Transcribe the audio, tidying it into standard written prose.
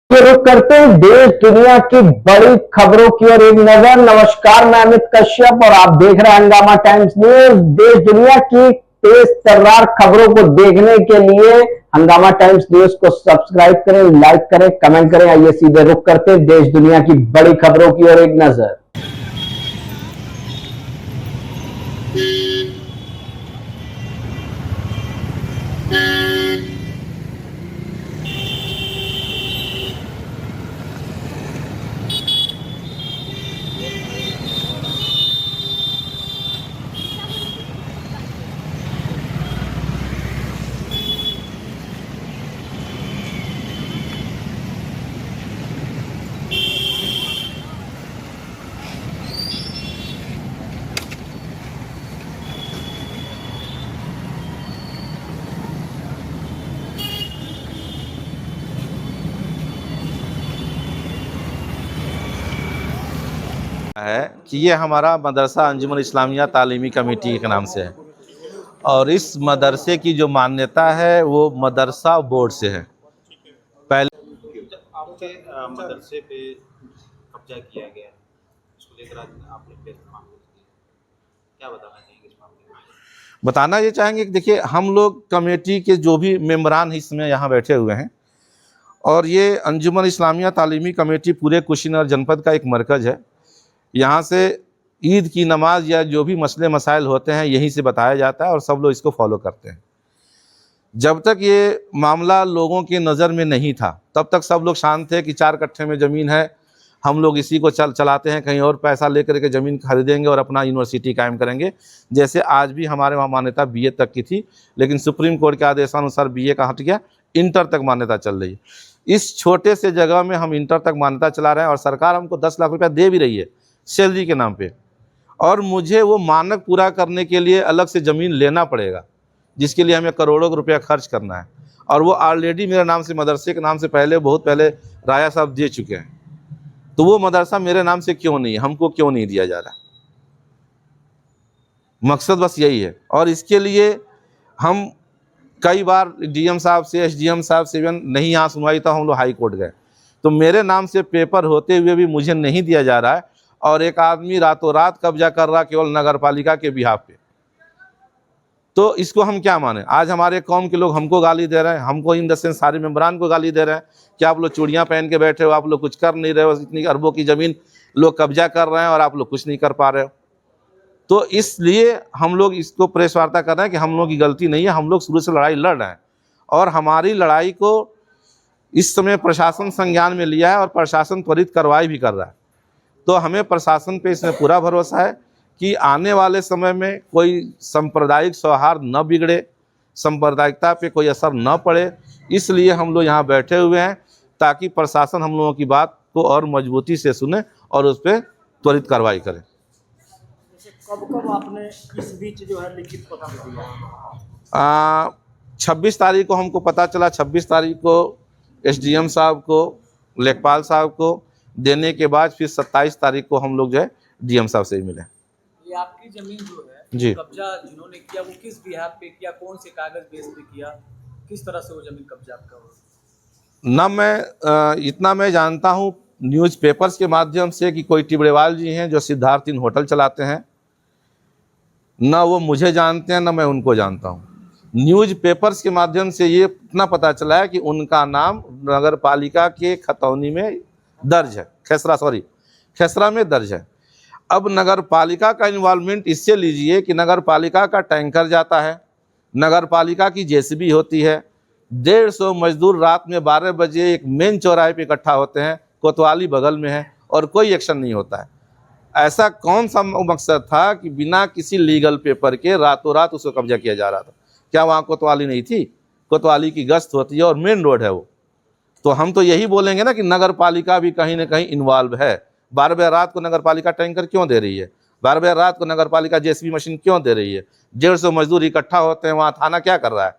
ये रुक करते हैं देश दुनिया की बड़ी खबरों की ओर एक नजर। नमस्कार, मैं अमित कश्यप और आप देख रहे हैं हंगामा टाइम्स न्यूज। देश दुनिया की तेज तर्रार खबरों को देखने के लिए हंगामा टाइम्स न्यूज को सब्सक्राइब करें, लाइक करें, कमेंट करें। आइए सीधे रुक करते हैं देश दुनिया की बड़ी खबरों की ओर एक नजर। है कि ये हमारा मदरसा अंजुमन इस्लामिया तालीमी कमेटी के नाम से है और इस मदरसे की जो मान्यता है वो मदरसा बोर्ड से है। पहले आपके मदरसे पे कब्जा किया गया है, इसको लेकर आज आपने प्रेस कॉन्फ्रेंस की, क्या बताना चाहेंगे इस मामले में? बताना ये चाहेंगे कि देखिए, हम लोग कमेटी के जो भी मेंबरान इसमें यहाँ बैठे हुए हैं और ये अंजुमन इस्लामिया तालीमी कमेटी पूरे कुशीनगर जनपद का एक मरकज़ है। यहाँ से ईद की नमाज या जो भी मसले मसाइल होते हैं यहीं से बताया जाता है और सब लोग इसको फॉलो करते हैं। जब तक ये मामला लोगों के नज़र में नहीं था तब तक सब लोग शांत थे कि 4 कट्ठे में ज़मीन है, हम लोग इसी को चलाते हैं, कहीं और पैसा लेकर के ज़मीन खरीदेंगे और अपना यूनिवर्सिटी कायम करेंगे। जैसे आज भी हमारे वहाँ मान्यता BA तक की थी, लेकिन सुप्रीम कोर्ट के आदेशानुसार BA का हट गया, इंटर तक मान्यता चल रही है। इस छोटे से जगह में हम इंटर तक मान्यता चला रहे हैं और सरकार हमको 10 लाख रुपया दे भी रही है सैलरी के नाम पे, और मुझे वो मानक पूरा करने के लिए अलग से ज़मीन लेना पड़ेगा, जिसके लिए हमें करोड़ों रुपया खर्च करना है। और वो ऑलरेडी मेरे नाम से, मदरसे के नाम से पहले, बहुत पहले राया साहब दे चुके हैं। तो वो मदरसा मेरे नाम से क्यों नहीं, हमको क्यों नहीं दिया जा रहा? मकसद बस यही है। और इसके लिए हम कई बार DM साहब से, SDM साहब से नहीं यहाँ सुनवाई, तो हम लोग हाई कोर्ट गए। तो मेरे नाम से पेपर होते हुए भी मुझे नहीं दिया जा रहा है और एक आदमी रातों रात कब्जा कर रहा केवल नगर पालिका के बिहाफ पे। तो इसको हम क्या माने? आज हमारे कौम के लोग हमको गाली दे रहे हैं, हमको इन द सेंस सारे मेंबरान को गाली दे रहे हैं कि आप लोग चूड़ियाँ पहन के बैठे हो, आप लोग कुछ कर नहीं रहे हो, इतनी अरबों की ज़मीन लोग कब्जा कर रहे हैं और आप लोग कुछ नहीं कर पा रहे हो। तो इसलिए हम लोग इसको प्रेस वार्ता कर रहे हैं कि हम लोग की गलती नहीं है, हम लोग शुरू से लड़ाई लड़ रहे हैं और हमारी लड़ाई को इस समय प्रशासन संज्ञान में लिया है और प्रशासन त्वरित कार्रवाई भी कर रहा है। तो हमें प्रशासन पे इसमें पूरा भरोसा है कि आने वाले समय में कोई सांप्रदायिक सौहार्द न बिगड़े, सांप्रदायिकता पे कोई असर न पड़े, इसलिए हम लोग यहाँ बैठे हुए हैं ताकि प्रशासन हम लोगों की बात को और मजबूती से सुने और उस पर त्वरित कार्रवाई करे। कब आपने इस बीच जो है लिखित पता दिया? 26 तारीख को हमको पता चला। 26 तारीख को SDM साहब को, लेखपाल साहब को देने के बाद फिर 27 तारीख को हम लोग जो है DM साहब से ही मिले। ये आपकी जमीन जो है जी, कब्जा जिन्होंने किया वो किस बिहाफ पे किया, कौन से कागज बेस पे किया, किस तरह से वो जमीन कब्जा आपका हुआ? ना मैं इतना मैं जानता हूँ न्यूज़पेपर्स के माध्यम से कि कोई टिबड़ेवाल जी हैं जो सिद्धार्थ इन होटल चलाते हैं, ना वो मुझे जानते हैं ना मैं उनको जानता हूँ। न्यूज़पेपर्स के माध्यम से ये इतना पता चला है कि उनका नाम नगर पालिका के खतौनी में दर्ज है, खेसरा में दर्ज है। अब नगर पालिका का इन्वॉल्वमेंट इससे लीजिए कि नगर पालिका का टैंकर जाता है, नगर पालिका की JCB होती है, 150 मजदूर रात में 12 बजे एक मेन चौराहे पे इकट्ठा होते हैं, कोतवाली बगल में है और कोई एक्शन नहीं होता है। ऐसा कौन सा मकसद था कि बिना किसी लीगल पेपर के रातों रात उसको कब्जा किया जा रहा था? क्या वहाँ कोतवाली नहीं थी? कोतवाली की गश्त होती है और मेन रोड है वो। तो हम तो यही बोलेंगे ना कि नगर पालिका भी कहीं ना कहीं इन्वॉल्व है। 12 बजे रात को नगर पालिका टैंकर क्यों दे रही है? 12 बजे रात को नगर पालिका JCB मशीन क्यों दे रही है? 150 मजदूर इकट्ठा होते हैं, वहाँ थाना क्या कर रहा है?